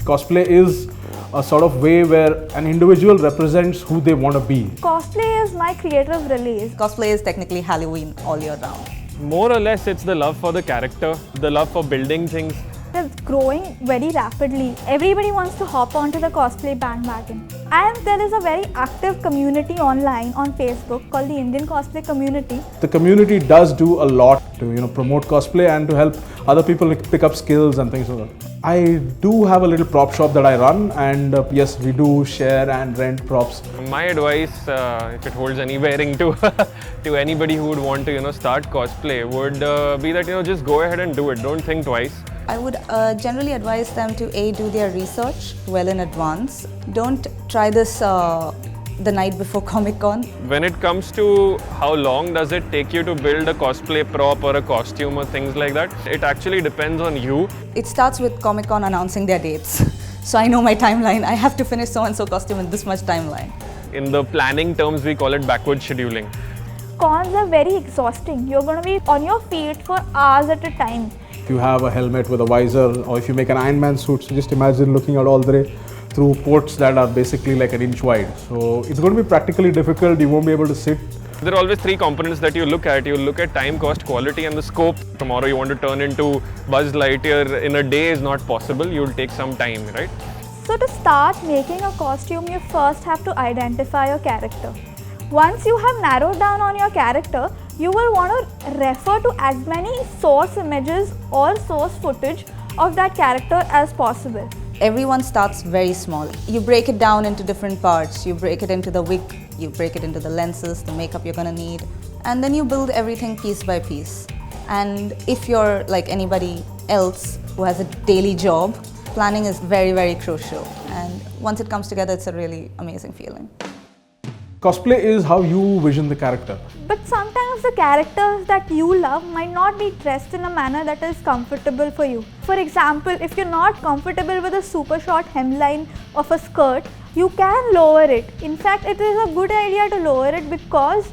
Cosplay is a sort of way where an individual represents who they want to be. Cosplay is my creative release. Cosplay is technically Halloween all year round. More or less, it's the love for the character, the love for building things. It's growing very rapidly. Everybody wants to hop onto the cosplay bandwagon. And there is a very active community online on Facebook called the Indian Cosplay Community. The community does do a lot to promote cosplay and to help other people pick up skills and things like that. I do have a little prop shop that I run, and yes, we do share and rent props. My advice, if it holds any bearing to to anybody who would want to start cosplay, would be that just go ahead and do it. Don't think twice. I would generally advise them to do their research well in advance. Don't try this the night before Comic-Con. When it comes to how long does it take you to build a cosplay prop or a costume or things like that, it actually depends on you. It starts with Comic-Con announcing their dates. So I know my timeline. I have to finish so-and-so costume in this much timeline. In the planning terms, we call it backward scheduling. Cons are very exhausting. You're going to be on your feet for hours at a time. If you have a helmet with a visor, or if you make an Iron Man suit, so just imagine looking out all the way through ports that are basically like an inch wide. So it's going to be practically difficult. You won't be able to sit. There are always three components that you look at. You look at time, cost, quality, and the scope. Tomorrow you want to turn into Buzz Lightyear in a day is not possible. You'll take some time, right? So to start making a costume, you first have to identify your character. Once you have narrowed down on your character, you will want to refer to as many source images or source footage of that character as possible. Everyone starts very small. You break it down into different parts. You break it into the wig, you break it into the lenses, the makeup you're gonna need, and then you build everything piece by piece. And if you're like anybody else who has a daily job, planning is very, very crucial. And once it comes together, it's a really amazing feeling. Cosplay is how you vision the character. But sometimes the characters that you love might not be dressed in a manner that is comfortable for you. For example, if you're not comfortable with a super short hemline of a skirt, you can lower it. In fact, it is a good idea to lower it because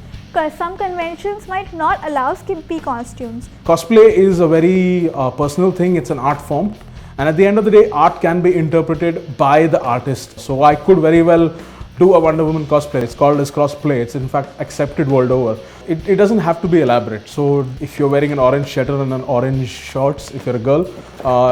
some conventions might not allow skimpy costumes. Cosplay is a very personal thing. It's an art form. And at the end of the day, art can be interpreted by the artist. So I could very well do a Wonder Woman cosplay. It's called as Cosplay. It's in fact accepted world over. It doesn't have to be elaborate. So if you're wearing an orange sweater and an orange shorts, if you're a girl,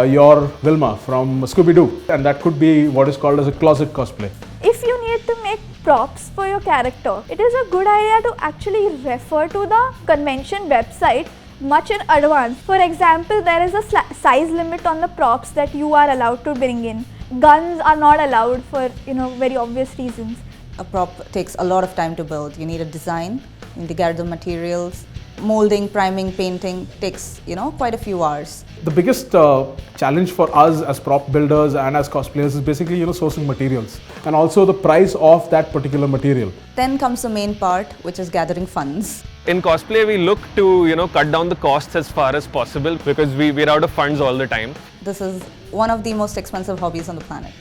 you're Vilma from Scooby-Doo. And that could be what is called as a closet cosplay. If you need to make props for your character, it is a good idea to actually refer to the convention website much in advance. For example, there is a size limit on the props that you are allowed to bring in. Guns are not allowed for very obvious reasons. A prop takes a lot of time to build. You need a design, you need to gather the materials. Molding, priming, painting takes quite a few hours. The biggest challenge for us as prop builders and as cosplayers is basically sourcing materials and also the price of that particular material. Then comes the main part, which is gathering funds. In cosplay, we look to cut down the costs as far as possible because we're out of funds all the time. This is one of the most expensive hobbies on the planet.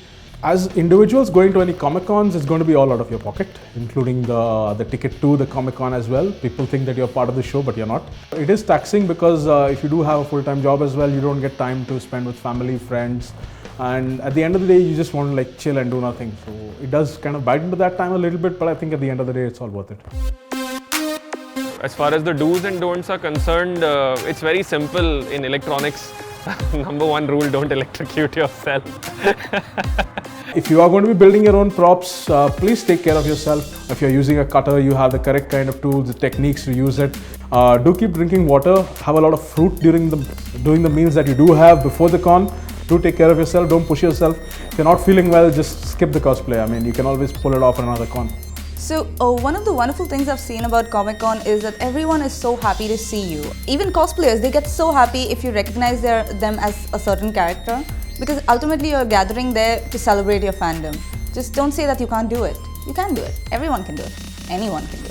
As individuals going to any Comic-Cons, it's going to be all out of your pocket, including the ticket to the Comic-Con as well. People think that you're part of the show, but you're not. It is taxing because if you do have a full-time job as well, you don't get time to spend with family, friends. And at the end of the day, you just want to chill and do nothing. So it does kind of bite into that time a little bit, but I think at the end of the day, it's all worth it. As far as the do's and don'ts are concerned, it's very simple in electronics. Number one rule, don't electrocute yourself. If you are going to be building your own props, please take care of yourself. If you're using a cutter, you have the correct kind of tools, the techniques to use it. Do keep drinking water. Have a lot of fruit during the meals that you do have before the con. Do take care of yourself. Don't push yourself. If you're not feeling well, just skip the cosplay. I mean, you can always pull it off on another con. So one of the wonderful things I've seen about Comic-Con is that everyone is so happy to see you. Even cosplayers, they get so happy if you recognize them as a certain character, because ultimately you're gathering there to celebrate your fandom. Just don't say that you can't do it. You can do it. Everyone can do it. Anyone can do it.